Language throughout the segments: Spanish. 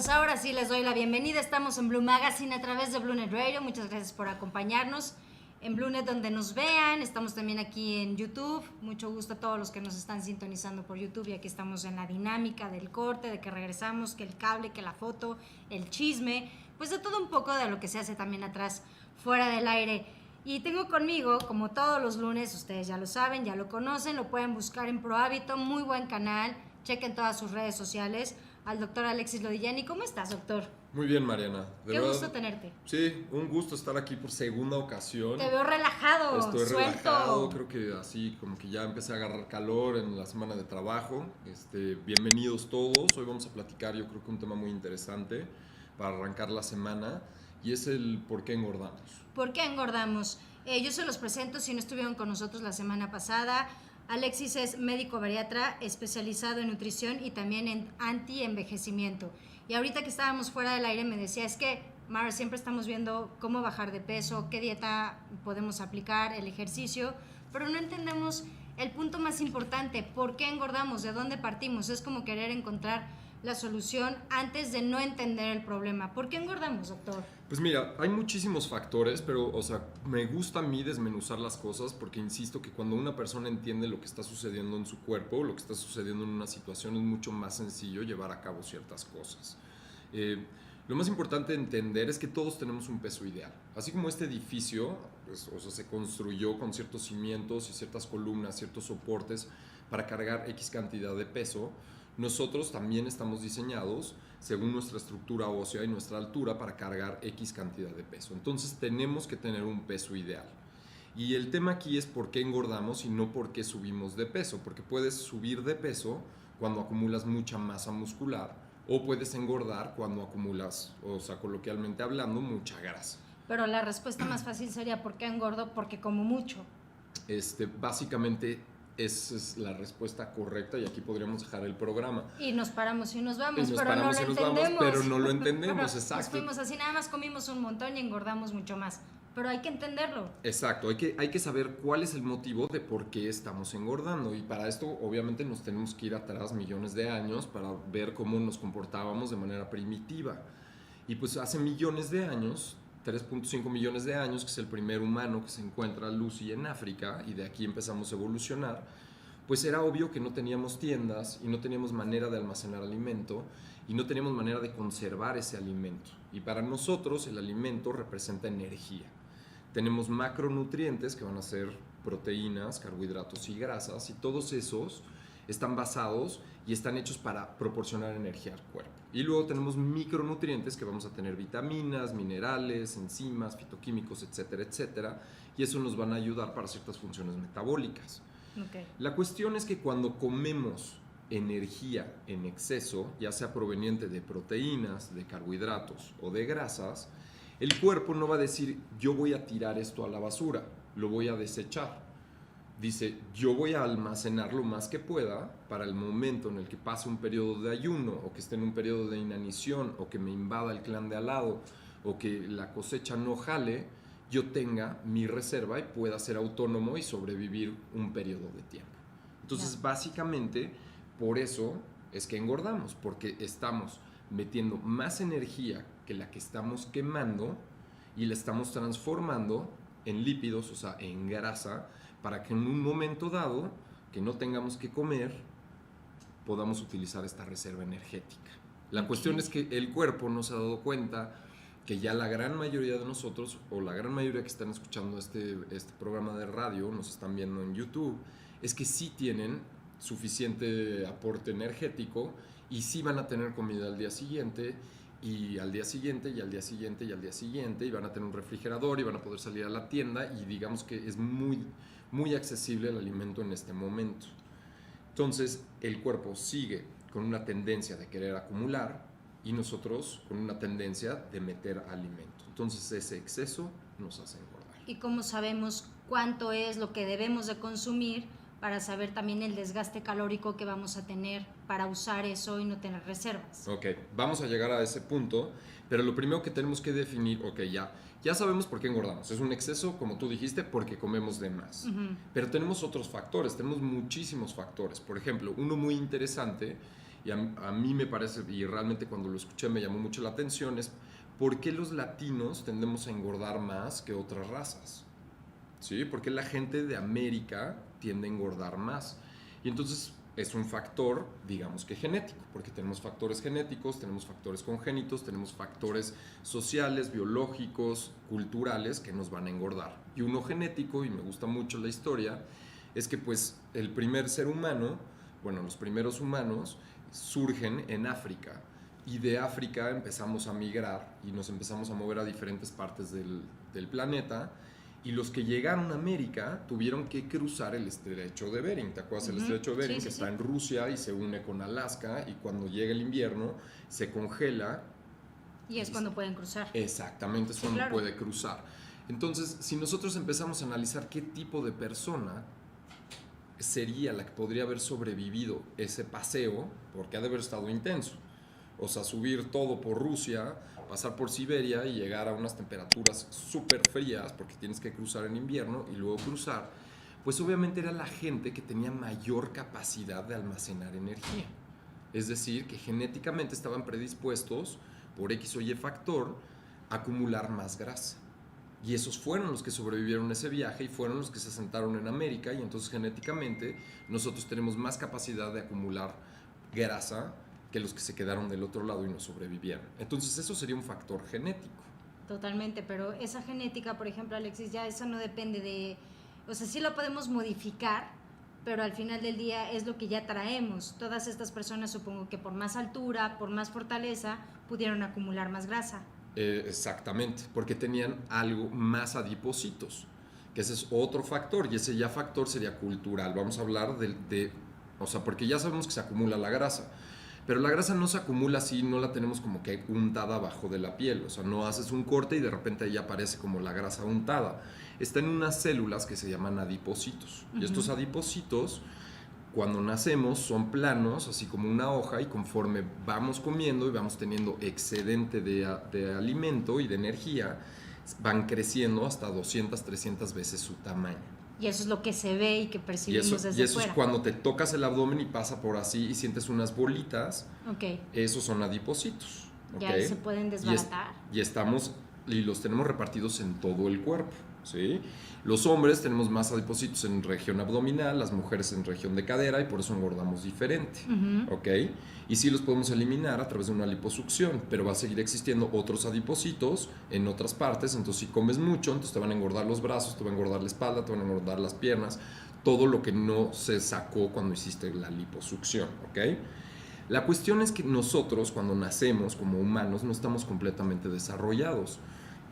pues ahora sí les doy la bienvenida. Estamos en Blue Magazine a través de BlueNet Radio. Muchas gracias por acompañarnos en BlueNet donde nos vean. Estamos también aquí en YouTube. Mucho gusto a todos los que nos están sintonizando por YouTube. Y aquí estamos en la dinámica del corte, de que regresamos, que el cable, que la foto, el chisme. Pues de todo un poco de lo que se hace también atrás, fuera del aire. Y tengo conmigo, como todos los lunes, ustedes ya lo saben, ya lo conocen, lo pueden buscar en ProHábito, muy buen canal. Chequen todas sus redes sociales. Al doctor Alexis Lodillani. ¿Cómo estás, doctor? Muy bien, Mariana. Qué gusto tenerte. Sí, un gusto estar aquí por segunda ocasión. Te veo relajado, Estoy suelto. relajado, creo que así como que ya empecé a agarrar calor en la semana de trabajo. Bienvenidos todos. Hoy vamos a platicar, yo creo que un tema muy interesante para arrancar la semana y es el por qué engordamos. ¿Por qué engordamos? Yo se los presento si no estuvieron con nosotros la semana pasada. Alexis es médico bariatra especializado en nutrición y también en anti-envejecimiento. Y ahorita que estábamos fuera del aire me decía, es que, Mara, siempre estamos viendo cómo bajar de peso, qué dieta podemos aplicar, el ejercicio, pero no entendemos el punto más importante, ¿por qué engordamos? ¿De dónde partimos? Es como querer encontrar la solución antes de no entender el problema. ¿Por qué engordamos, doctor? Pues mira, hay muchísimos factores, pero me gusta a mí desmenuzar las cosas porque insisto que cuando una persona entiende lo que está sucediendo en su cuerpo, lo que está sucediendo en una situación, es mucho más sencillo llevar a cabo ciertas cosas. Lo más importante de entender es que todos tenemos un peso ideal. Así como este edificio se construyó con ciertos cimientos y ciertas columnas, ciertos soportes para cargar X cantidad de peso, nosotros también estamos diseñados según nuestra estructura ósea y nuestra altura para cargar X cantidad de peso. Entonces tenemos que tener un peso ideal. Y el tema aquí es por qué engordamos y no por qué subimos de peso, porque puedes subir de peso cuando acumulas mucha masa muscular o puedes engordar cuando acumulas, coloquialmente hablando, mucha grasa. Pero la respuesta más fácil sería ¿por qué engordo? Porque como mucho. Básicamente esa es la respuesta correcta y aquí podríamos dejar el programa. Y nos paramos y nos vamos, pero no lo entendemos. Pero no lo entendemos, pero exacto. Nos fuimos así, nada más comimos un montón y engordamos mucho más. Pero hay que entenderlo. Exacto, hay que saber cuál es el motivo de por qué estamos engordando. Y para esto, obviamente, nos tenemos que ir atrás millones de años para ver cómo nos comportábamos de manera primitiva. Y pues hace millones de años, 3.5 millones de años, que es el primer humano que se encuentra Lucy en África, y de aquí empezamos a evolucionar, pues era obvio que no teníamos tiendas y no teníamos manera de almacenar alimento y no teníamos manera de conservar ese alimento. Y para nosotros el alimento representa energía. Tenemos macronutrientes que van a ser proteínas, carbohidratos y grasas, y todos esos están basados y están hechos para proporcionar energía al cuerpo. Y luego tenemos micronutrientes que vamos a tener vitaminas, minerales, enzimas, fitoquímicos, etcétera, etcétera, y eso nos van a ayudar para ciertas funciones metabólicas. Okay. La cuestión es que cuando comemos energía en exceso, ya sea proveniente de proteínas, de carbohidratos o de grasas, el cuerpo no va a decir yo voy a tirar esto a la basura, lo voy a desechar. Dice, yo voy a almacenar lo más que pueda para el momento en el que pase un periodo de ayuno o que esté en un periodo de inanición o que me invada el clan de al lado o que la cosecha no jale, yo tenga mi reserva y pueda ser autónomo y sobrevivir un periodo de tiempo. Entonces, básicamente, por eso es que engordamos, porque estamos metiendo más energía que la que estamos quemando y la estamos transformando en lípidos, en grasa, para que en un momento dado, que no tengamos que comer, podamos utilizar esta reserva energética. La cuestión es que el cuerpo no se ha dado cuenta que ya la gran mayoría de nosotros, o la gran mayoría que están escuchando este programa de radio, nos están viendo en YouTube, es que sí tienen suficiente aporte energético y sí van a tener comida al día siguiente, y al día siguiente, y al día siguiente, y al día siguiente, y van a tener un refrigerador y van a poder salir a la tienda y digamos que es muy, muy accesible el alimento en este momento. Entonces el cuerpo sigue con una tendencia de querer acumular y nosotros con una tendencia de meter alimento. Entonces ese exceso nos hace engordar. ¿Y cómo sabemos cuánto es lo que debemos de consumir para saber también el desgaste calórico que vamos a tener para usar eso y no tener reservas? Ok, vamos a llegar a ese punto, pero lo primero que tenemos que definir, ya sabemos por qué engordamos. Es un exceso, como tú dijiste, porque comemos de más. Pero tenemos otros factores, tenemos muchísimos factores. Por ejemplo, uno muy interesante y a mí me parece, y realmente cuando lo escuché me llamó mucho la atención, es ¿por qué los latinos tendemos a engordar más que otras razas? ¿Sí? ¿Por qué la gente de América tiende a engordar más? Y entonces es un factor, digamos que genético, porque tenemos factores genéticos, tenemos factores congénitos, tenemos factores sociales, biológicos, culturales que nos van a engordar. Y uno genético, y me gusta mucho la historia, es que pues el primer ser humano, bueno, los primeros humanos surgen en África, y de África empezamos a migrar y nos empezamos a mover a diferentes partes del planeta, y los que llegaron a América tuvieron que cruzar el estrecho de Bering. ¿Te acuerdas? El estrecho de Bering, que está en Rusia y se une con Alaska, y cuando llega el invierno se congela. Y es cuando pueden cruzar. Exactamente, es cuando puede cruzar. Entonces, si nosotros empezamos a analizar qué tipo de persona sería la que podría haber sobrevivido ese paseo, porque ha de haber estado intenso. O sea, subir todo por Rusia, pasar por Siberia y llegar a unas temperaturas súper frías, porque tienes que cruzar en invierno y luego cruzar, pues obviamente era la gente que tenía mayor capacidad de almacenar energía. Es decir, que genéticamente estaban predispuestos, por X o Y factor, a acumular más grasa. Y esos fueron los que sobrevivieron ese viaje y fueron los que se asentaron en América, y entonces genéticamente nosotros tenemos más capacidad de acumular grasa que los que se quedaron del otro lado y no sobrevivieron. Entonces eso sería un factor genético. Totalmente, pero esa genética, por ejemplo, Alexis, ya eso no depende de... O sea, sí lo podemos modificar, pero al final del día es lo que ya traemos. Todas estas personas, supongo que por más altura, por más fortaleza, pudieron acumular más grasa. Exactamente, porque tenían algo más adipocitos, que ese es otro factor, y ese ya factor sería cultural. Vamos a hablar o sea, porque ya sabemos que se acumula la grasa, pero la grasa no se acumula así, no la tenemos como que untada abajo de la piel. O sea, no haces un corte y de repente ahí aparece como la grasa untada. Está en unas células que se llaman adipocitos. Y estos adipocitos, cuando nacemos, son planos, así como una hoja, y conforme vamos comiendo y vamos teniendo excedente de alimento y de energía, van creciendo hasta 200, 300 veces su tamaño. Y eso es lo que se ve y que percibimos desde fuera. Y eso es cuando te tocas el abdomen y pasa por así y sientes unas bolitas. Esos son adipocitos. Ya ahí se pueden desbaratar. Y los tenemos repartidos en todo el cuerpo, ¿sí? Los hombres tenemos más adipocitos en región abdominal, las mujeres en región de cadera, y por eso engordamos diferente, ¿ok? Y sí los podemos eliminar a través de una liposucción, pero va a seguir existiendo otros adipocitos en otras partes. Entonces si comes mucho, entonces te van a engordar los brazos, te van a engordar la espalda, te van a engordar las piernas, todo lo que no se sacó cuando hiciste la liposucción, ¿ok? La cuestión es que nosotros, cuando nacemos como humanos, no estamos completamente desarrollados.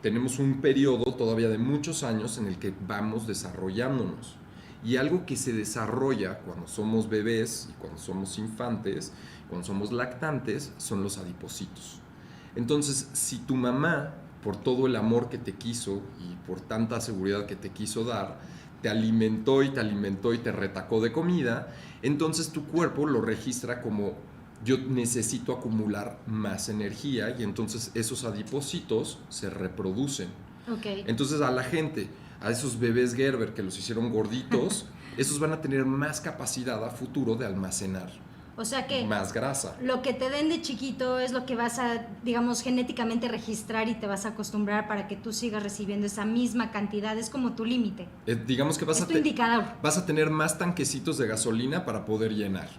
Tenemos un periodo todavía de muchos años en el que vamos desarrollándonos. Y algo que se desarrolla cuando somos bebés y cuando somos infantes, cuando somos lactantes, son los adipocitos. Entonces, si tu mamá, por todo el amor que te quiso y por tanta seguridad que te quiso dar, te alimentó y te alimentó y te retacó de comida, entonces tu cuerpo lo registra como: yo necesito acumular más energía, y entonces esos adipocitos se reproducen. Entonces a la gente, a esos bebés Gerber que los hicieron gorditos, esos van a tener más capacidad a futuro de almacenar, o sea que más grasa. Lo que te den de chiquito es lo que vas a, digamos, genéticamente registrar, y te vas a acostumbrar para que tú sigas recibiendo esa misma cantidad. Es como tu límite. Digamos que vas a tener más tanquecitos de gasolina para poder llenar.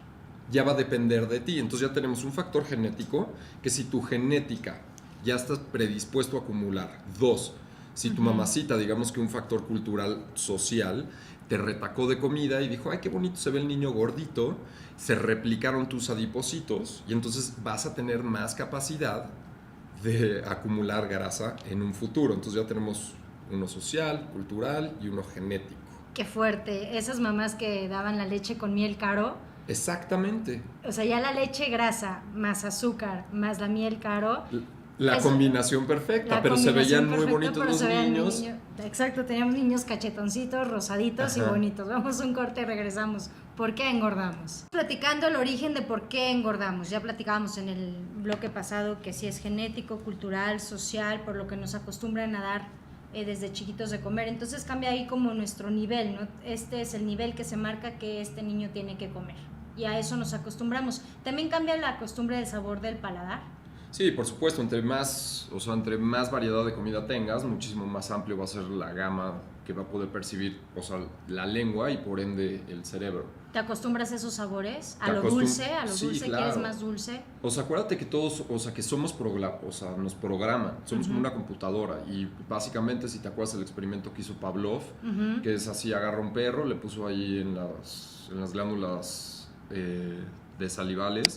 Ya va a depender de ti. Entonces ya tenemos un factor genético, que si tu genética ya estás predispuesto a acumular. 2, si tu mamacita, digamos que un factor cultural, social, te retacó de comida y dijo: ay, qué bonito se ve el niño gordito, se replicaron tus adipocitos, y entonces vas a tener más capacidad de acumular grasa en un futuro. Entonces ya tenemos uno social, cultural y uno genético. Qué fuerte. Esas mamás que daban la leche con miel caro. Exactamente. O sea, ya la leche grasa, más azúcar, más la miel caro. La combinación perfecta, pero se veían muy bonitos los niños. Exacto, teníamos niños cachetoncitos, rosaditos y bonitos. Vamos a un corte y regresamos. ¿Por qué engordamos? Platicando el origen de por qué engordamos. Ya platicábamos en el bloque pasado que sí es genético, cultural, social, por lo que nos acostumbran a dar desde chiquitos de comer. Entonces cambia ahí como nuestro nivel, ¿no? Este es el nivel que se marca que este niño tiene que comer. y a eso nos acostumbramos. ¿También cambia la costumbre de sabor del paladar? Sí, por supuesto, entre más variedad de comida tengas, muchísimo más amplio va a ser la gama que va a poder percibir, o sea, la lengua y por ende el cerebro. ¿Te acostumbras a esos sabores? ¿A lo dulce? Sí, claro. ¿Quieres más dulce? O sea, acuérdate que todos, o sea, que somos nos programan, somos como una computadora y básicamente si te acuerdas del experimento que hizo Pavlov, que es así, agarra un perro, le puso ahí en las glándulas de salivales,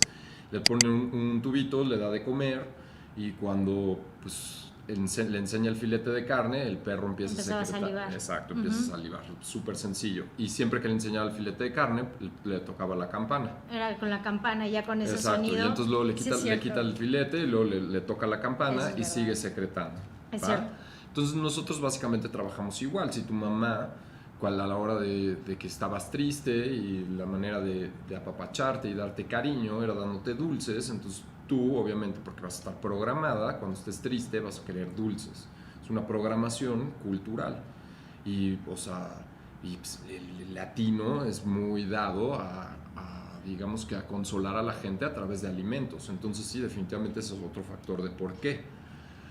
le pone un tubito, le da de comer y cuando pues le enseña el filete de carne, el perro empieza a salivar. Exacto, empieza a salivar, súper sencillo. Y siempre que le enseñaba el filete de carne, le tocaba la campana. Era con la campana, ya con ese Exacto, sonido. y entonces luego le quita el filete y luego le toca la campana y sigue secretando. Es cierto. Entonces nosotros básicamente trabajamos igual. Si tu mamá, a la hora de que estabas triste y la manera de apapacharte y darte cariño era dándote dulces, entonces tú, obviamente, porque vas a estar programada, cuando estés triste vas a querer dulces. Es una programación cultural. Y, o sea, pues, el latino es muy dado digamos que a consolar a la gente a través de alimentos. Entonces sí, definitivamente ese es otro factor de por qué.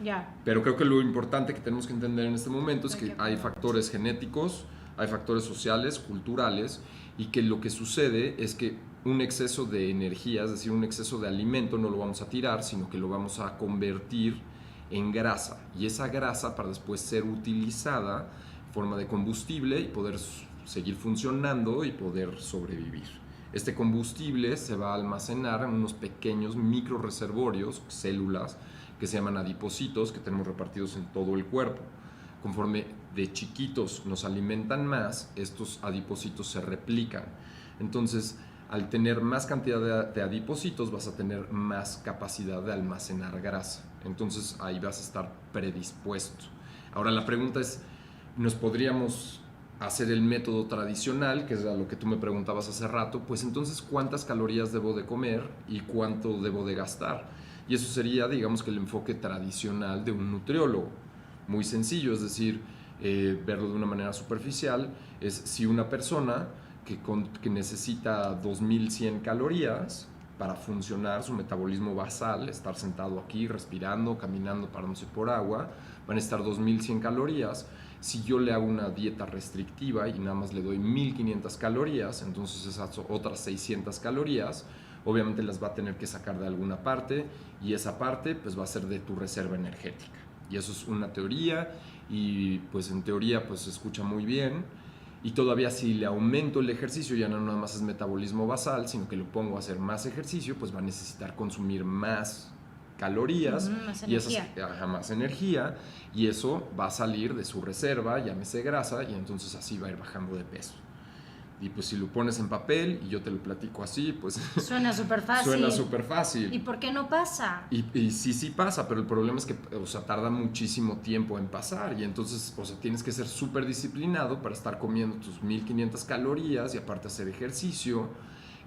Ya. Pero creo que lo importante que tenemos que entender en este momento es que hay factores genéticos, hay factores sociales, culturales, y que lo que sucede es que un exceso de energía, es decir, un exceso de alimento, no lo vamos a tirar, sino que lo vamos a convertir en grasa. Y esa grasa para después ser utilizada en forma de combustible y poder seguir funcionando y poder sobrevivir. Este combustible se va a almacenar en unos pequeños microreservorios, células, que se llaman adipocitos, que tenemos repartidos en todo el cuerpo. Conforme de chiquitos nos alimentan más, estos adipocitos se replican. Entonces, al tener más cantidad de adipocitos, vas a tener más capacidad de almacenar grasa. Entonces, ahí vas a estar predispuesto. Ahora, la pregunta es, ¿nos podríamos hacer el método tradicional, que es a lo que tú me preguntabas hace rato? Pues entonces, ¿cuántas calorías debo de comer y cuánto debo de gastar? Y eso sería, digamos, que el enfoque tradicional de un nutriólogo. Muy sencillo, es decir, verlo de una manera superficial, es si una persona que necesita 2100 calorías para funcionar su metabolismo basal, estar sentado aquí, respirando, caminando, parándose por agua, van a estar 2100 calorías. Si yo le hago una dieta restrictiva y nada más le doy 1500 calorías, entonces esas otras 600 calorías, obviamente las va a tener que sacar de alguna parte y esa parte pues va a ser de tu reserva energética. Y eso es una teoría y pues en teoría pues se escucha muy bien y todavía si le aumento el ejercicio ya no nada más es metabolismo basal, sino que lo pongo a hacer más ejercicio, pues va a necesitar consumir más calorías más energía y eso va a salir de su reserva, llámese grasa, y entonces así va a ir bajando de peso. Y pues si lo pones en papel y yo te lo platico así, pues suena súper fácil. Suena súper fácil. ¿Y por qué no pasa? Y sí pasa, pero el problema es que, o sea, tarda muchísimo tiempo en pasar y entonces, o sea, tienes que ser súper disciplinado para estar comiendo tus 1500 calorías y aparte hacer ejercicio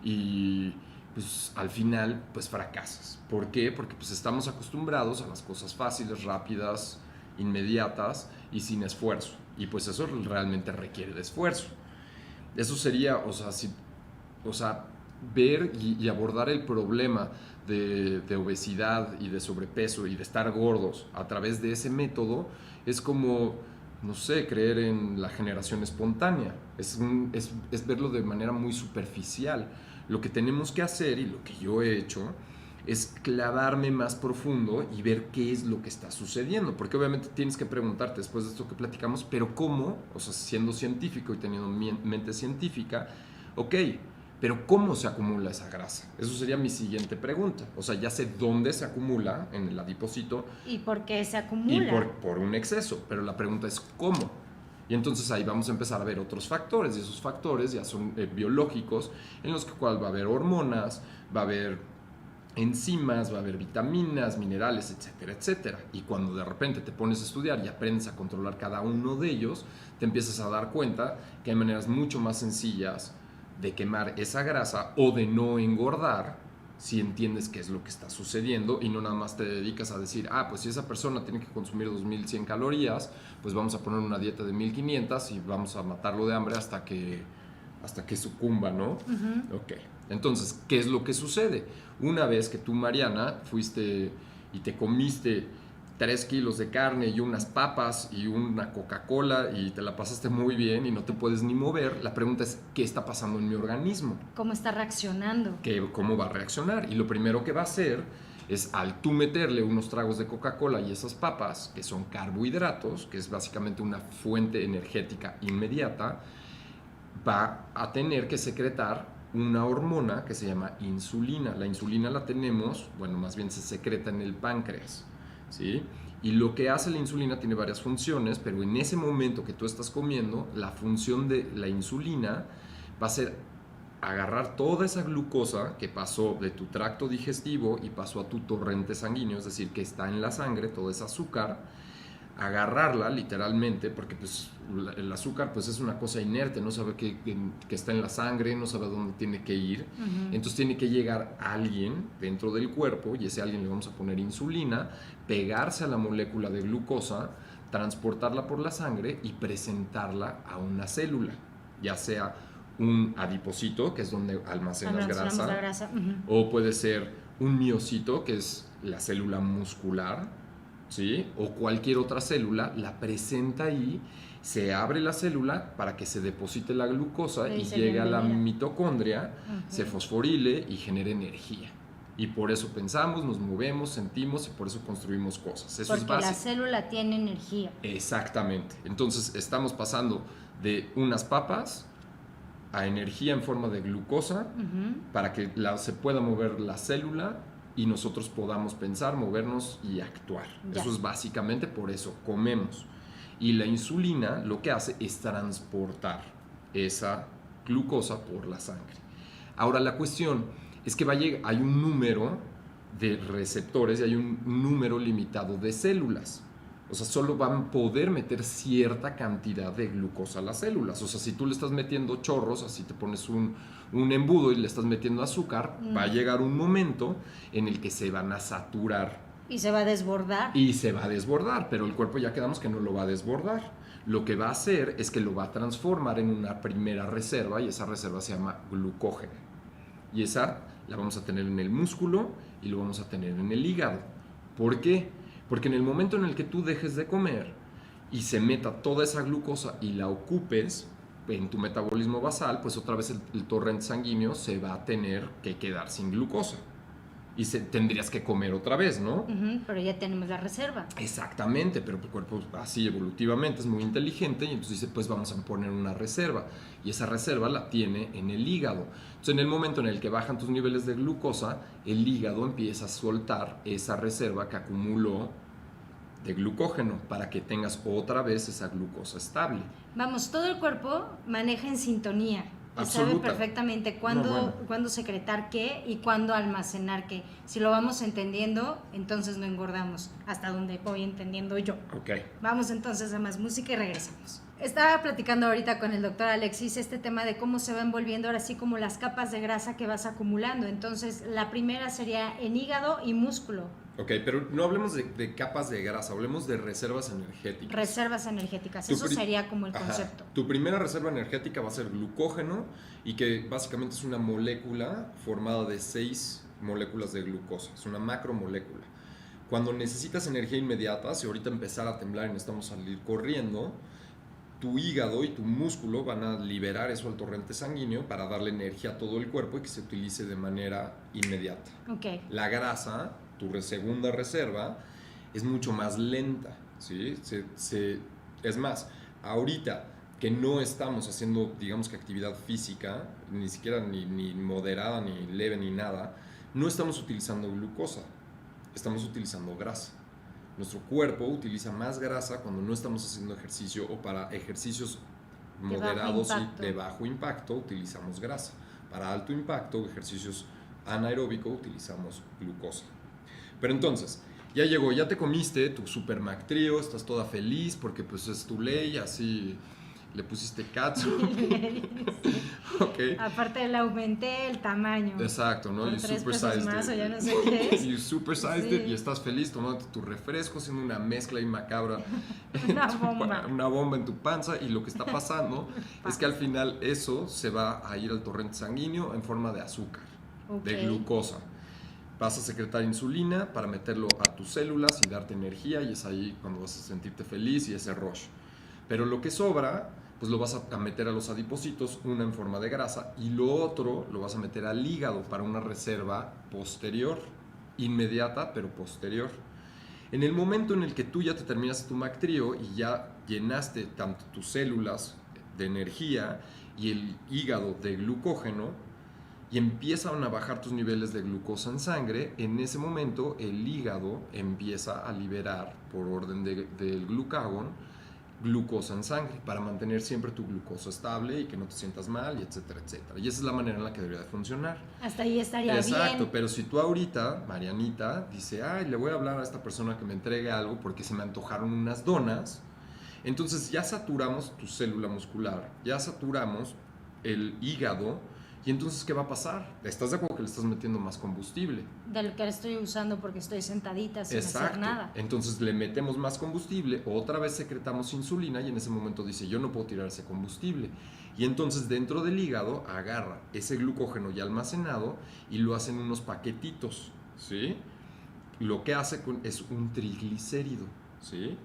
y pues al final pues fracasas. ¿Por qué? Porque pues estamos acostumbrados a las cosas fáciles, rápidas, inmediatas y sin esfuerzo. Y pues eso realmente requiere de esfuerzo. Eso sería, o sea, ver y abordar el problema de obesidad y de sobrepeso y de estar gordos a través de ese método es como, no sé, creer en la generación espontánea. Es verlo de manera muy superficial. Lo que tenemos que hacer, y lo que yo he hecho, es clavarme más profundo y ver qué es lo que está sucediendo, porque obviamente tienes que preguntarte después de esto que platicamos, pero ¿cómo? O sea, siendo científico y teniendo mente científica, ok, pero ¿cómo se acumula esa grasa? Eso sería mi siguiente pregunta. O sea, ya sé dónde se acumula en el adipocito. ¿Y por qué se acumula? Y por un exceso, pero la pregunta es ¿cómo? Y entonces ahí vamos a empezar a ver otros factores, y esos factores ya son biológicos, en los cuales va a haber hormonas, va a haber enzimas, va a haber vitaminas, minerales, etcétera, etcétera. Y cuando de repente te pones a estudiar y aprendes a controlar cada uno de ellos, te empiezas a dar cuenta que hay maneras mucho más sencillas de quemar esa grasa o de no engordar si entiendes qué es lo que está sucediendo y no nada más te dedicas a decir, pues si esa persona tiene que consumir 2100 calorías, pues vamos a poner una dieta de 1500 y vamos a matarlo de hambre hasta que sucumba, ¿no? Uh-huh. Ok. Entonces, ¿qué es lo que sucede? Una vez que tú, Mariana, fuiste y te comiste 3 kilos de carne y unas papas y una Coca-Cola y te la pasaste muy bien y no te puedes ni mover, la pregunta es, ¿qué está pasando en mi organismo? ¿Cómo está reaccionando? ¿Cómo va a reaccionar? Y lo primero que va a hacer es, al tú meterle unos tragos de Coca-Cola y esas papas, que son carbohidratos, que es básicamente una fuente energética inmediata, va a tener que secretar una hormona que se llama insulina. La insulina la tenemos, bueno, más bien se secreta en el páncreas, ¿sí? Y lo que hace la insulina tiene varias funciones, pero en ese momento que tú estás comiendo, la función de la insulina va a ser agarrar toda esa glucosa que pasó de tu tracto digestivo y pasó a tu torrente sanguíneo, es decir, que está en la sangre, todo ese azúcar, agarrarla literalmente, porque pues el azúcar pues es una cosa inerte, no sabe que está en la sangre, no sabe a dónde tiene que ir, entonces tiene que llegar alguien dentro del cuerpo y ese alguien le vamos a poner insulina, pegarse a la molécula de glucosa, transportarla por la sangre y presentarla a una célula, ya sea un adipocito, que es donde almacenas grasa, la grasa. o puede ser un miocito, que es la célula muscular, ¿sí? O cualquier otra célula, la presenta ahí, se abre la célula para que se deposite la glucosa y llegue a la mitocondria, se fosforile y genere energía. Y por eso pensamos, nos movemos, sentimos y por eso construimos cosas. Eso es básico. Porque la célula tiene energía. Exactamente. Entonces estamos pasando de unas papas a energía en forma de glucosa para que se pueda mover la célula y nosotros podamos pensar, movernos y actuar. Ya. Eso es básicamente por eso comemos. Y la insulina lo que hace es transportar esa glucosa por la sangre. Ahora la cuestión es que hay un número de receptores y hay un número limitado de células. O sea, solo van a poder meter cierta cantidad de glucosa a las células. O sea, si tú le estás metiendo chorros, así te pones un embudo y le estás metiendo azúcar, va a llegar un momento en el que se van a saturar. Y se va a desbordar. Y se va a desbordar, pero el cuerpo ya quedamos que no lo va a desbordar. Lo que va a hacer es que lo va a transformar en una primera reserva y esa reserva se llama glucógeno. Y esa la vamos a tener en el músculo y lo vamos a tener en el hígado. ¿Por qué? Porque en el momento en el que tú dejes de comer y se meta toda esa glucosa y la ocupes en tu metabolismo basal, pues otra vez el torrente sanguíneo se va a tener que quedar sin glucosa. Y tendrías que comer otra vez, ¿no? Pero ya tenemos la reserva. Exactamente, pero tu cuerpo así evolutivamente es muy inteligente y entonces dice, pues vamos a poner una reserva. Y esa reserva la tiene en el hígado. Entonces en el momento en el que bajan tus niveles de glucosa, el hígado empieza a soltar esa reserva que acumuló de glucógeno para que tengas otra vez esa glucosa estable. Vamos, todo el cuerpo maneja en sintonía. Sabe perfectamente cuándo secretar qué y cuándo almacenar qué. Si lo vamos entendiendo, entonces no engordamos, hasta donde voy entendiendo yo. Okay. Vamos entonces a más música y regresamos. Estaba platicando ahorita con el doctor Alexis este tema de cómo se va envolviendo ahora sí como las capas de grasa que vas acumulando. Entonces, la primera sería en hígado y músculo. Ok, pero no hablemos de capas de grasa, hablemos de reservas energéticas. Reservas energéticas, eso sería como el concepto. Tu primera reserva energética va a ser glucógeno y que básicamente es una molécula formada de 6 moléculas de glucosa, es una macromolécula. Cuando necesitas energía inmediata, si ahorita empezara a temblar y necesitamos salir corriendo, tu hígado y tu músculo van a liberar eso al torrente sanguíneo para darle energía a todo el cuerpo y que se utilice de manera inmediata. Okay. La grasa, tu segunda reserva, es mucho más lenta, ¿sí? Es más, ahorita que no estamos haciendo, digamos que actividad física, ni siquiera ni moderada, ni leve, ni nada, no estamos utilizando glucosa, estamos utilizando grasa. Nuestro cuerpo utiliza más grasa cuando no estamos haciendo ejercicio o para ejercicios moderados y de bajo impacto utilizamos grasa. Para alto impacto, ejercicios anaeróbicos, utilizamos glucosa. Pero entonces, ya llegó, ya te comiste tu Super Mac Trio, estás toda feliz porque pues es tu ley, así le pusiste catsup. Ok. Aparte le aumenté el tamaño. Exacto, ¿no? Por You 3 pesos supersized más it. o ya no sé qué es. You supersized Sí. it y estás feliz tomando tu refresco, haciendo una mezcla y macabra. Una bomba. Una bomba en tu panza, y lo que está pasando es que al final eso se va a ir al torrente sanguíneo en forma de azúcar, Ok. de glucosa. Vas a secretar insulina para meterlo a tus células y darte energía, y es ahí cuando vas a sentirte feliz y ese rush. Pero lo que sobra, pues lo vas a meter a los adipocitos, una en forma de grasa, y lo otro lo vas a meter al hígado para una reserva posterior, inmediata pero posterior. En el momento en el que tú ya te terminas tu Mactrío y ya llenaste tanto tus células de energía y el hígado de glucógeno, y empiezan a bajar tus niveles de glucosa en sangre, en ese momento el hígado empieza a liberar, por orden del glucagón, glucosa en sangre para mantener siempre tu glucosa estable y que no te sientas mal, y etcétera, etcétera. Y esa es la manera en la que debería de funcionar. Hasta ahí estaría Exacto, bien. pero si tú ahorita, Marianita, dice, ay, le voy a hablar a esta persona que me entregue algo porque se me antojaron unas donas, entonces ya saturamos tu célula muscular, ya saturamos el hígado, y entonces, ¿qué va a pasar? ¿Estás de acuerdo que le estás metiendo más combustible? Del que estoy usando porque estoy sentadita sin hacer Exacto. nada. Entonces le metemos más combustible, otra vez secretamos insulina, y en ese momento dice, yo no puedo tirar ese combustible. Y entonces dentro del hígado agarra ese glucógeno ya almacenado y lo hace en unos paquetitos, ¿sí? Lo que hace es un triglicérido, ¿sí?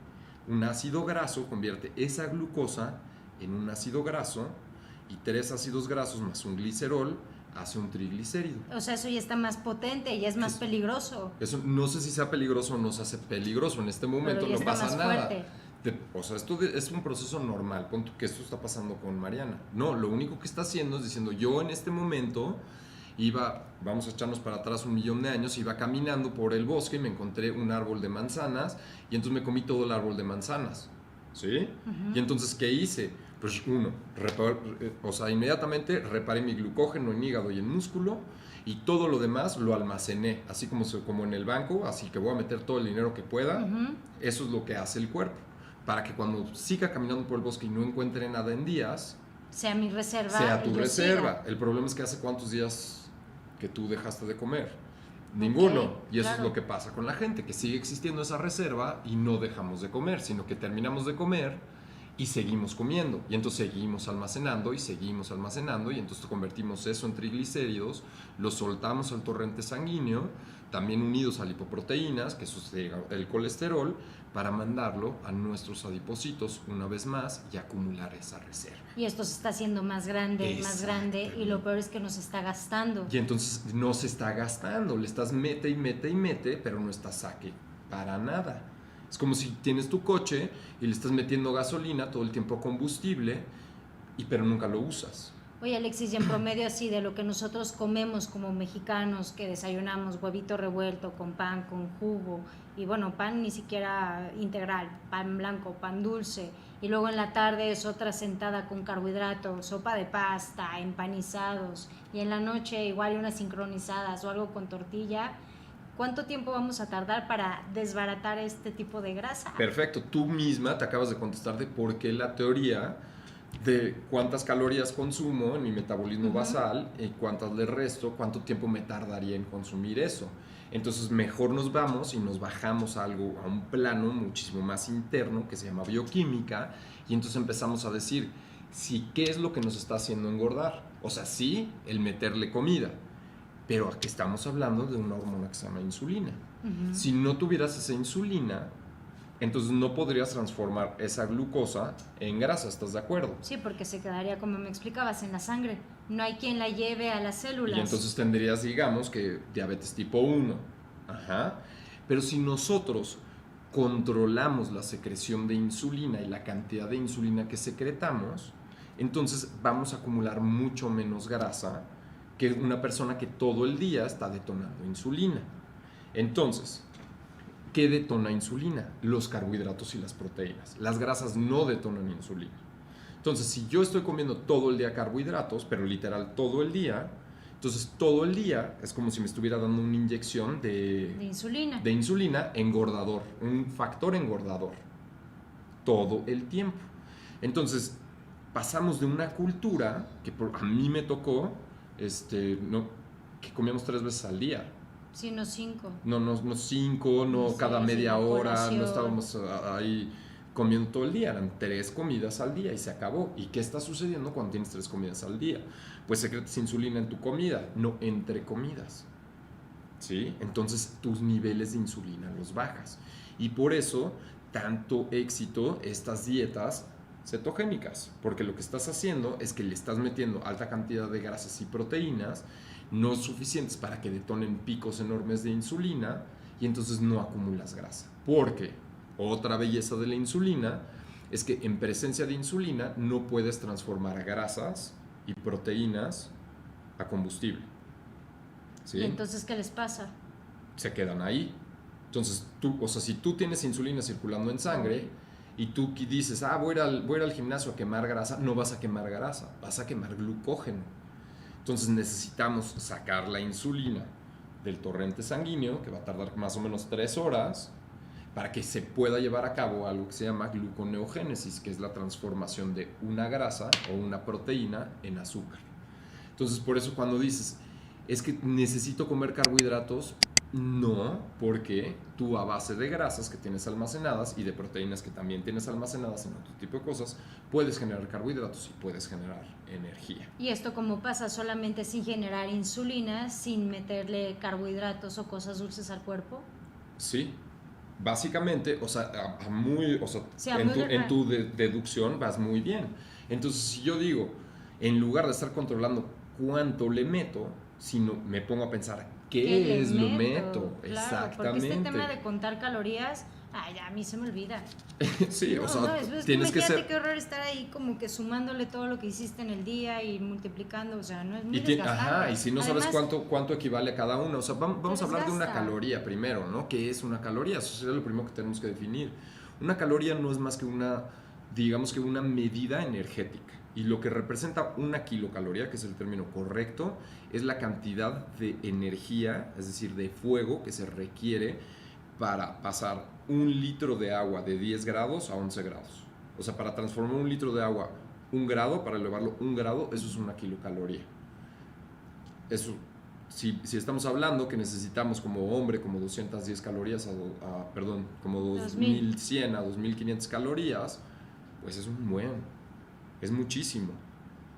Un ácido graso convierte esa glucosa en un ácido graso, y 3 ácidos grasos más un glicerol hace un triglicérido. O sea, eso ya está más potente, ya es más peligroso. Eso no sé si sea peligroso o no se hace peligroso. En este momento Pero ya no está pasa más nada. fuerte. O sea, esto es un proceso normal. Pon tú que esto está pasando con Mariana. No, lo único que está haciendo es diciendo, yo en este momento vamos a echarnos para atrás 1.000.000 de años, iba caminando por el bosque y me encontré un árbol de manzanas, y entonces me comí todo el árbol de manzanas, ¿sí? Y entonces, ¿qué hice? Pues inmediatamente reparé mi glucógeno en hígado y en músculo, y todo lo demás lo almacené, así como en el banco, así que voy a meter todo el dinero que pueda. Eso es lo que hace el cuerpo, para que cuando siga caminando por el bosque y no encuentre nada en días, sea mi reserva. sea tu y yo reserva. siga. El problema es que hace cuántos días que tú dejaste de comer. Ninguno. Ok, Y eso claro. es lo que pasa con la gente, que sigue existiendo esa reserva y no dejamos de comer, sino que terminamos de comer y seguimos comiendo. Y entonces seguimos almacenando y seguimos almacenando, y entonces convertimos eso en triglicéridos, lo soltamos al torrente sanguíneo, también unidos a lipoproteínas, que eso es el colesterol, para mandarlo a nuestros adipocitos una vez más y acumular esa reserva. Y esto se está haciendo más grande, y lo peor es que nos está gastando. Y entonces no se está gastando, le estás mete y mete y mete, pero no está saque para nada. Es como si tienes tu coche y le estás metiendo gasolina, todo el tiempo combustible, pero nunca lo usas. Oye, Alexis, y en promedio así de lo que nosotros comemos como mexicanos, que desayunamos huevito revuelto con pan, con jugo, y bueno, pan ni siquiera integral, pan blanco, pan dulce, y luego en la tarde es otra sentada con carbohidratos, sopa de pasta, empanizados, y en la noche igual unas sincronizadas o algo con tortilla. ¿Cuánto tiempo vamos a tardar para desbaratar este tipo de grasa? Perfecto, tú misma te acabas de contestar de por qué la teoría de cuántas calorías consumo en mi metabolismo basal y cuántas le resto, cuánto tiempo me tardaría en consumir eso. Entonces mejor nos vamos y nos bajamos a un plano muchísimo más interno que se llama bioquímica, y entonces empezamos a decir, sí, ¿qué es lo que nos está haciendo engordar? O sea, sí, el meterle comida, pero aquí estamos hablando de una hormona que se llama insulina. Si no tuvieras esa insulina, entonces no podrías transformar esa glucosa en grasa, ¿estás de acuerdo? Sí, porque se quedaría, como me explicabas, en la sangre. No hay quien la lleve a las células. Y entonces tendrías, digamos, que diabetes tipo 1. Ajá. Pero si nosotros controlamos la secreción de insulina y la cantidad de insulina que secretamos, entonces vamos a acumular mucho menos grasa que una persona que todo el día está detonando insulina. Entonces, ¿qué detona insulina? Los carbohidratos y las proteínas. Las grasas no detonan insulina. Entonces, si yo estoy comiendo todo el día carbohidratos, pero literal todo el día, entonces todo el día es como si me estuviera dando una inyección de insulina engordador, un factor engordador, todo el tiempo. Entonces, pasamos de una cultura que a mí me tocó, no, que comíamos 3 veces al día. Sí, no 5. No 5, no Sí, cada media sí, hora, colación. no estábamos ahí comiendo todo el día, eran 3 comidas al día y se acabó. ¿Y qué está sucediendo cuando tienes 3 comidas al día? Pues secretas insulina en tu comida, no entre comidas. ¿Sí? Entonces tus niveles de insulina los bajas. Y por eso tanto éxito estas dietas cetogénicas, porque lo que estás haciendo es que le estás metiendo alta cantidad de grasas y proteínas, no suficientes para que detonen picos enormes de insulina, y entonces no acumulas grasa. Porque otra belleza de la insulina es que en presencia de insulina no puedes transformar grasas y proteínas a combustible. ¿Sí? ¿Y entonces qué les pasa? Se quedan ahí. Entonces, si tú tienes insulina circulando en sangre y tú dices, voy a ir al gimnasio a quemar grasa, no vas a quemar grasa, vas a quemar glucógeno. Entonces necesitamos sacar la insulina del torrente sanguíneo, que va a tardar más o menos 3 horas, para que se pueda llevar a cabo algo que se llama gluconeogénesis, que es la transformación de una grasa o una proteína en azúcar. Entonces, por eso cuando dices, es que necesito comer carbohidratos, no, porque tú a base de grasas que tienes almacenadas y de proteínas que también tienes almacenadas en otro tipo de cosas, puedes generar carbohidratos y puedes generar energía. ¿Y esto cómo pasa? ¿Solamente sin generar insulina, sin meterle carbohidratos o cosas dulces al cuerpo? Sí, básicamente, Sí, en tu deducción vas muy bien. Entonces, si yo digo, en lugar de estar controlando cuánto le meto, sino me pongo a pensar, ¿qué es lo meto? Claro, Exactamente. porque este tema de contar calorías, ya a mí se me olvida. Sí, tienes que ser... qué horror estar ahí como que sumándole todo lo que hiciste en el día y multiplicando, o sea, no es muy desgastante. Y si no sabes cuánto equivale a cada uno, o sea, vamos a hablar de una caloría primero, ¿no? ¿Qué es una caloría? Eso sería lo primero que tenemos que definir. Una caloría no es más que digamos que una medida energética. Y lo que representa una kilocaloría, que es el término correcto, es la cantidad de energía, es decir, de fuego que se requiere para pasar 1 litro de agua de 10 grados a 11 grados. O sea, para transformar 1 litro de agua 1 grado, para elevarlo 1 grado, eso es una kilocaloría. Eso, si estamos hablando que necesitamos como hombre como 210 calorías, como 2100 a 2500 calorías, pues es es muchísimo.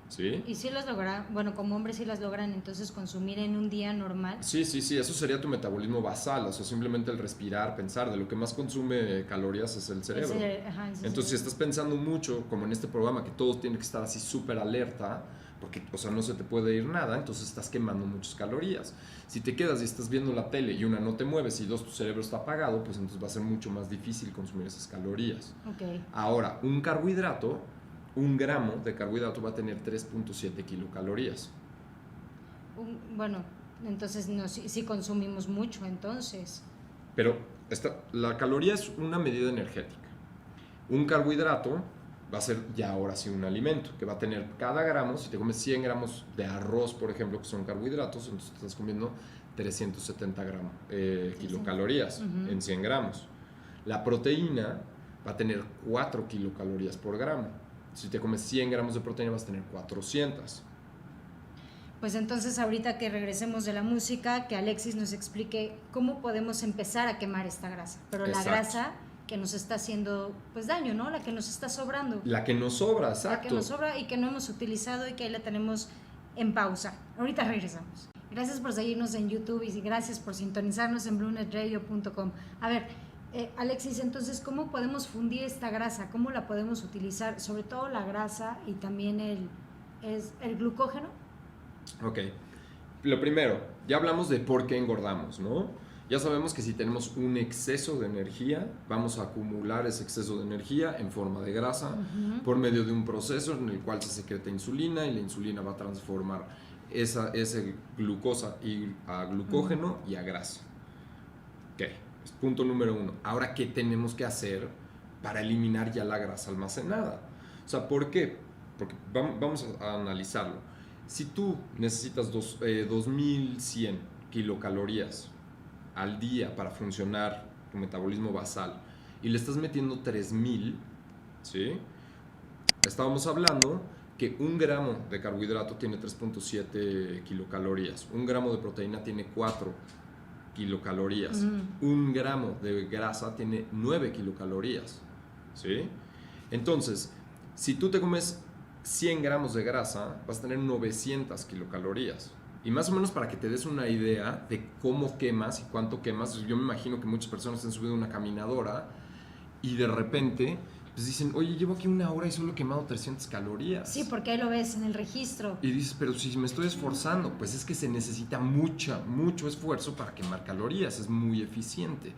¿Sí? ¿Y si las logran? Bueno, como hombres sí las logran entonces consumir en un día normal. Sí, eso sería tu metabolismo basal, o sea, simplemente el respirar, pensar, de lo que más consume calorías es el cerebro. Entonces, si estás pensando mucho, como en este programa, que todo tiene que estar así súper alerta, porque, o sea, no se te puede ir nada, entonces estás quemando muchas calorías. Si te quedas y estás viendo la tele y una, no te mueves y dos, tu cerebro está apagado, pues entonces va a ser mucho más difícil consumir esas calorías. Okay. Ahora, un carbohidrato, 1 gramo de carbohidrato va a tener 3.7 kilocalorías. Bueno, entonces sí consumimos mucho, entonces. Pero la caloría es una medida energética. Un carbohidrato va a ser ya ahora sí un alimento, que va a tener cada gramo, si te comes 100 gramos de arroz, por ejemplo, que son carbohidratos, entonces te estás comiendo 370 kilocalorías en 100 gramos. La proteína va a tener 4 kilocalorías por gramo. Si te comes 100 gramos de proteína vas a tener 400. Pues entonces ahorita que regresemos de la música, que Alexis nos explique cómo podemos empezar a quemar esta grasa. Pero exacto. La grasa que nos está haciendo pues daño, ¿no? La que nos está sobrando. La que nos sobra, exacto. La que nos sobra y que no hemos utilizado y que ahí la tenemos en pausa. Ahorita regresamos. Gracias por seguirnos en YouTube y gracias por sintonizarnos en bluenetradio.com. A ver, Alexis, entonces, ¿cómo podemos fundir esta grasa? ¿Cómo la podemos utilizar? Sobre todo la grasa y también el glucógeno. Ok. Lo primero, ya hablamos de por qué engordamos, ¿no? Ya sabemos que si tenemos un exceso de energía, vamos a acumular ese exceso de energía en forma de grasa por medio de un proceso en el cual se secreta insulina y la insulina va a transformar esa glucosa a glucógeno y a grasa. Ok. Punto número 1. Ahora, ¿qué tenemos que hacer para eliminar ya la grasa almacenada? O sea, ¿por qué? Porque vamos a analizarlo. Si tú necesitas 2100 kilocalorías al día para funcionar tu metabolismo basal y le estás metiendo 3000, ¿sí? estábamos hablando que 1 gramo de carbohidrato tiene 3.7 kilocalorías, 1 gramo de proteína tiene 4 kilocalorías, 1 gramo de grasa tiene 9 kilocalorías, ¿sí? Entonces, si tú te comes 100 gramos de grasa, vas a tener 900 kilocalorías. Y más o menos para que te des una idea de cómo quemas y cuánto quemas, yo me imagino que muchas personas han subido una caminadora y de repente pues dicen, oye, llevo aquí 1 hora y solo he quemado 300 calorías. Sí, porque ahí lo ves en el registro. Y dices, pero si me estoy esforzando, pues es que se necesita mucho esfuerzo para quemar calorías, es muy eficiente.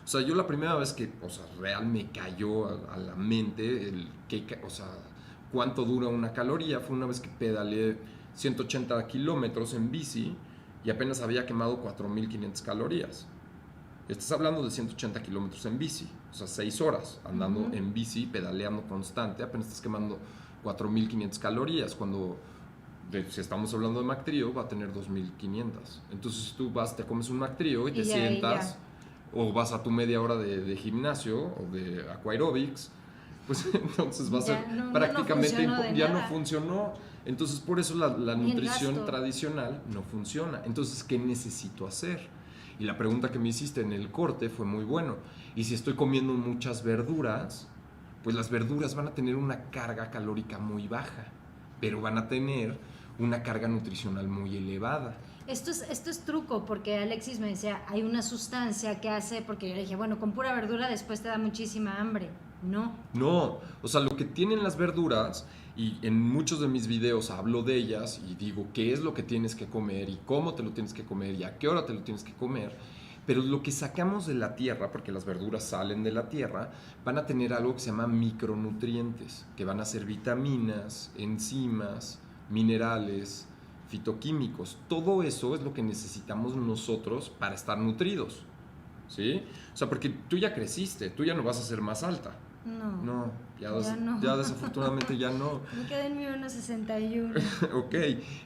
O sea, yo la primera vez que, o sea, real me cayó a la mente o sea, cuánto dura una caloría fue una vez que pedaleé 180 kilómetros en bici y apenas había quemado 4.500 calorías. Estás hablando de 180 kilómetros en bici, o sea, 6 horas andando en bici, pedaleando constante, apenas estás quemando 4.500 calorías, cuando, si estamos hablando de McTrio, va a tener 2.500. Entonces, si tú vas, te comes un McTrio y te sientas, o vas a tu media hora de gimnasio o de aquaerobics, pues entonces va a ser prácticamente, ya no funcionó. Entonces, por eso la nutrición tradicional no funciona. Entonces, ¿qué necesito hacer? Y la pregunta que me hiciste en el corte fue muy bueno. Y si estoy comiendo muchas verduras, pues las verduras van a tener una carga calórica muy baja, pero van a tener una carga nutricional muy elevada. Esto es truco, porque Alexis me decía, hay una sustancia que hace, porque yo le dije, bueno, con pura verdura después te da muchísima hambre. No, o sea, lo que tienen las verduras, y en muchos de mis videos hablo de ellas y digo qué es lo que tienes que comer y cómo te lo tienes que comer y a qué hora te lo tienes que comer, pero lo que sacamos de la tierra, porque las verduras salen de la tierra, van a tener algo que se llama micronutrientes, que van a ser vitaminas, enzimas, minerales, fitoquímicos. Todo eso es lo que necesitamos nosotros para estar nutridos, ¿sí? O sea, porque tú ya creciste, tú ya no vas a ser más alta. No, ya desafortunadamente ya no. Me quedé en mi 1.61. Ok,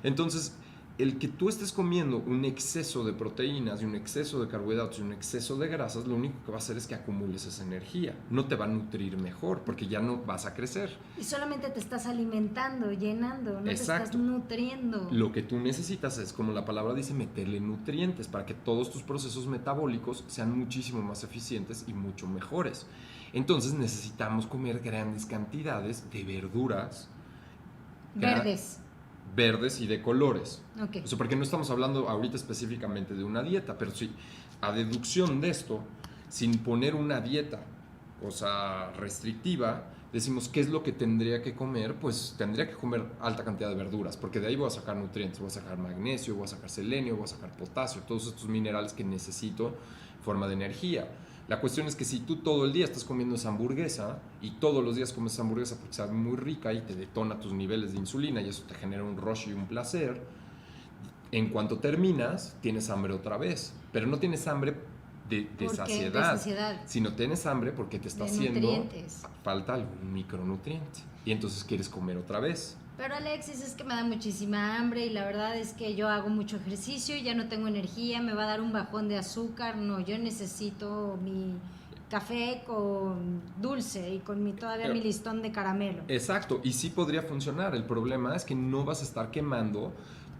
entonces el que tú estés comiendo un exceso de proteínas y un exceso de carbohidratos y un exceso de grasas, lo único que va a hacer es que acumules esa energía. No te va a nutrir mejor porque ya no vas a crecer. Y solamente te estás alimentando, llenando, no Exacto. Te estás nutriendo. Lo que tú necesitas es, como la palabra dice, meterle nutrientes para que todos tus procesos metabólicos sean muchísimo más eficientes y mucho mejores. Entonces necesitamos comer grandes cantidades de verduras verdes y de colores. Okay. O sea, porque no estamos hablando ahorita específicamente de una dieta, pero sí, a deducción de esto, sin poner una dieta, o sea, restrictiva, decimos qué es lo que tendría que comer, pues tendría que comer alta cantidad de verduras, porque de ahí voy a sacar nutrientes, voy a sacar magnesio, voy a sacar selenio, voy a sacar potasio, todos estos minerales que necesito en forma de energía. La cuestión es que si tú todo el día estás comiendo esa hamburguesa y todos los días comes esa hamburguesa porque sabe muy rica y te detona tus niveles de insulina y eso te genera un rush y un placer, en cuanto terminas tienes hambre otra vez, pero no tienes hambre de saciedad, sino tienes hambre porque te está haciendo falta algún micronutriente y entonces quieres comer otra vez. Pero Alexis, es que me da muchísima hambre y la verdad es que yo hago mucho ejercicio y ya no tengo energía, me va a dar un bajón de azúcar. No, yo necesito mi café con dulce y con todavía mi listón de caramelo. Exacto, y sí podría funcionar. El problema es que no vas a estar quemando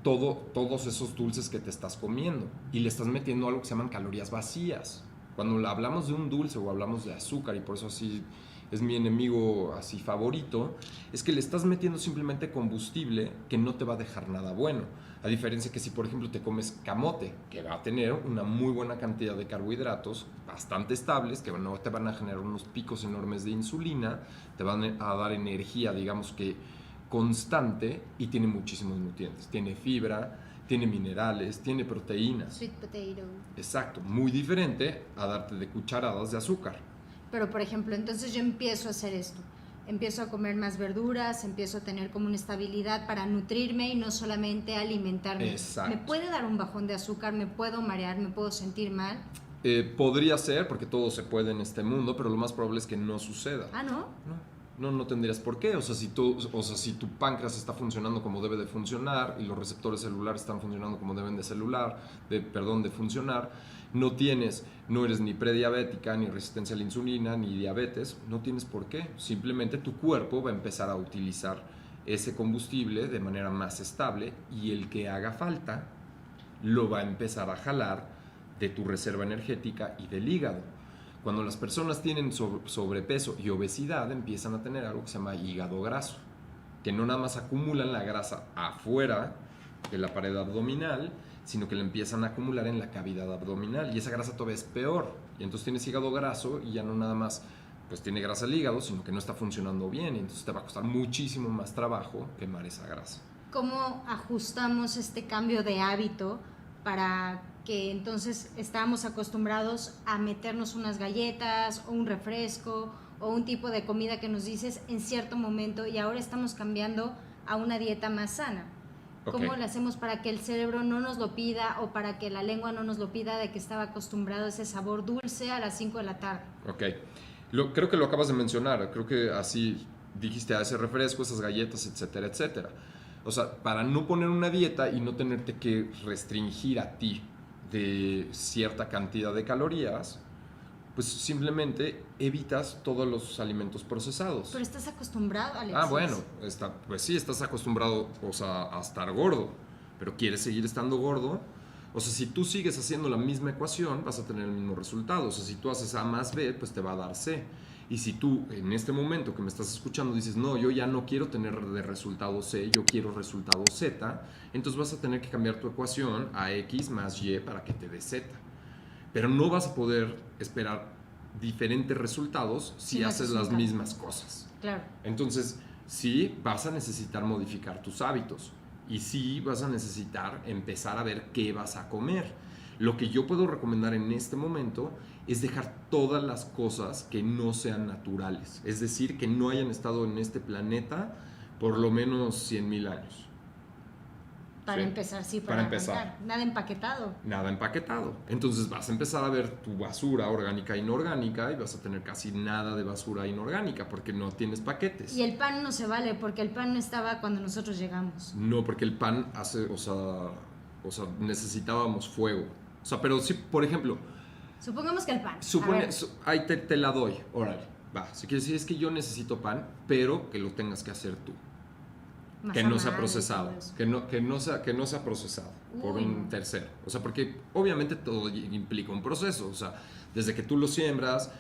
todos esos dulces que te estás comiendo y le estás metiendo algo que se llaman calorías vacías. Cuando hablamos de un dulce o hablamos de azúcar, y por eso así es mi enemigo así favorito, es que le estás metiendo simplemente combustible que no te va a dejar nada bueno. A diferencia que si, por ejemplo, te comes camote, que va a tener una muy buena cantidad de carbohidratos, bastante estables, que no te van a generar unos picos enormes de insulina, te van a dar energía, digamos que constante, y tiene muchísimos nutrientes. Tiene fibra, tiene minerales, tiene proteínas. Sweet potato. Exacto, muy diferente a darte de cucharadas de azúcar. Pero, por ejemplo, entonces yo empiezo a hacer esto. Empiezo a comer más verduras, empiezo a tener como una estabilidad para nutrirme y no solamente alimentarme. Exacto. ¿Me puede dar un bajón de azúcar? ¿Me puedo marear? ¿Me puedo sentir mal? Podría ser, porque todo se puede en este mundo, pero lo más probable es que no suceda. ¿Ah, no? No tendrías por qué. O sea, si tu páncreas está funcionando como debe de funcionar y los receptores celulares están funcionando como deben de funcionar, no eres ni prediabética, ni resistencia a la insulina, ni diabetes, no tienes por qué. Simplemente tu cuerpo va a empezar a utilizar ese combustible de manera más estable y el que haga falta lo va a empezar a jalar de tu reserva energética y del hígado. Cuando las personas tienen sobrepeso y obesidad, empiezan a tener algo que se llama hígado graso, que no nada más acumulan la grasa afuera de la pared abdominal, sino que la empiezan a acumular en la cavidad abdominal, y esa grasa todavía es peor, y entonces tienes hígado graso y ya no nada más pues tiene grasa el hígado, sino que no está funcionando bien, y entonces te va a costar muchísimo más trabajo quemar esa grasa. ¿Cómo ajustamos este cambio de hábito para que entonces estábamos acostumbrados a meternos unas galletas o un refresco o un tipo de comida que nos dices en cierto momento, y ahora estamos cambiando a una dieta más sana? ¿Cómo le hacemos para que el cerebro no nos lo pida, o para que la lengua no nos lo pida, de que estaba acostumbrado a ese sabor dulce a las 5 de la tarde? Ok, creo que lo acabas de mencionar, creo que así dijiste, a ese refresco, esas galletas, etcétera, etcétera. O sea, para no poner una dieta y no tenerte que restringir a ti de cierta cantidad de calorías, pues simplemente evitas todos los alimentos procesados. Pero estás acostumbrado, Alexis. Bueno, pues sí, estás acostumbrado, o sea, a estar gordo, pero quieres seguir estando gordo. O sea, si tú sigues haciendo la misma ecuación, vas a tener el mismo resultado. O sea, si tú haces A más B, pues te va a dar C. Y si tú, en este momento que me estás escuchando, dices, no, yo ya no quiero tener de resultado C, yo quiero resultado Z, entonces vas a tener que cambiar tu ecuación a X más Y para que te dé Z. Pero no vas a poder esperar diferentes resultados si haces las mismas cosas. Claro. Entonces, sí, vas a necesitar modificar tus hábitos. Y sí, vas a necesitar empezar a ver qué vas a comer. Lo que yo puedo recomendar en este momento es dejar todas las cosas que no sean naturales. Es decir, que no hayan estado en este planeta por lo menos 100,000 años. Para empezar, sí, para empezar. Nada empaquetado. Nada empaquetado. Entonces vas a empezar a ver tu basura orgánica e inorgánica, y vas a tener casi nada de basura inorgánica porque no tienes paquetes. Y el pan no se vale porque el pan no estaba cuando nosotros llegamos. No, porque el pan hace, o sea, necesitábamos fuego. O sea, pero sí, por ejemplo, supongamos que el pan. Ahí te la doy, órale, va. Si quieres decir, es que yo necesito pan, pero que lo tengas que hacer tú. Que no sea procesado, que no sea procesado por un tercero. O sea, porque obviamente todo implica un proceso. O sea, desde que tú lo siembras,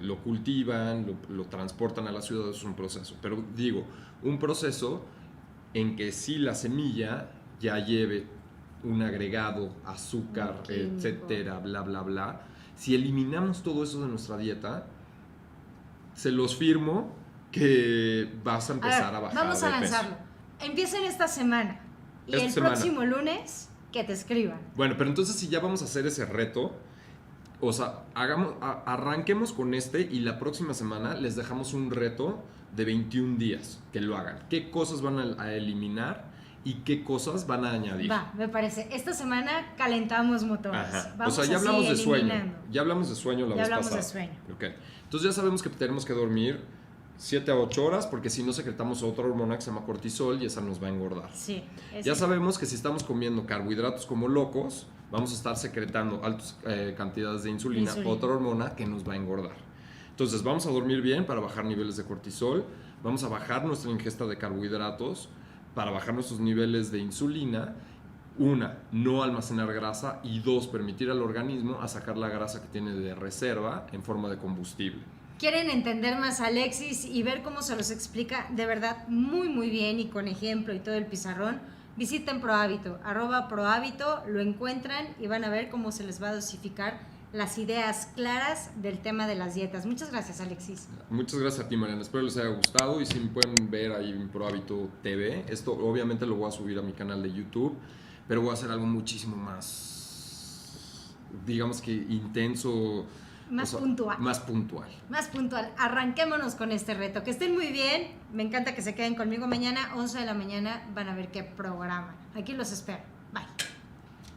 lo cultivan, lo transportan a la ciudad, es un proceso. Pero digo, un proceso en que sí la semilla ya lleve un agregado, azúcar, etcétera, bla, bla, bla. Si eliminamos todo eso de nuestra dieta, se los firmo que vas a empezar a bajar de peso. Vamos a lanzarlo. Empiecen esta semana. Y el próximo lunes, que te escriban. Bueno, pero entonces si ya vamos a hacer ese reto, o sea, arranquemos con y la próxima semana les dejamos un reto de 21 días que lo hagan. ¿Qué cosas van a eliminar y qué cosas van a añadir? Va, me parece. Esta semana calentamos motores. Ajá. O sea, ya hablamos de sueño. Ya hablamos de sueño la vez pasada. Ya hablamos de sueño. Okay. Entonces ya sabemos que tenemos que dormir 7 a 8 horas, porque si no secretamos otra hormona que se llama cortisol y esa nos va a engordar. Sí. Ya sabemos que si estamos comiendo carbohidratos como locos, vamos a estar secretando altas cantidades de insulina, otra hormona que nos va a engordar. Entonces vamos a dormir bien para bajar niveles de cortisol, vamos a bajar nuestra ingesta de carbohidratos para bajar nuestros niveles de insulina. Una, no almacenar grasa, y dos, permitir al organismo a sacar la grasa que tiene de reserva en forma de combustible. ¿Quieren entender más a Alexis y ver cómo se los explica de verdad muy muy bien y con ejemplo y todo el pizarrón? Visiten ProHábito, @ProHábito, lo encuentran y van a ver cómo se les va a dosificar las ideas claras del tema de las dietas. Muchas gracias, Alexis. Muchas gracias a ti, Mariana. Espero les haya gustado, y si me pueden ver ahí en ProHábito TV. Esto obviamente lo voy a subir a mi canal de YouTube, pero voy a hacer algo muchísimo más, digamos que intenso. Puntual. Más puntual. Más puntual. Arranquémonos con este reto. Que estén muy bien. Me encanta que se queden conmigo mañana, 11 de la mañana. Van a ver qué programa. Aquí los espero.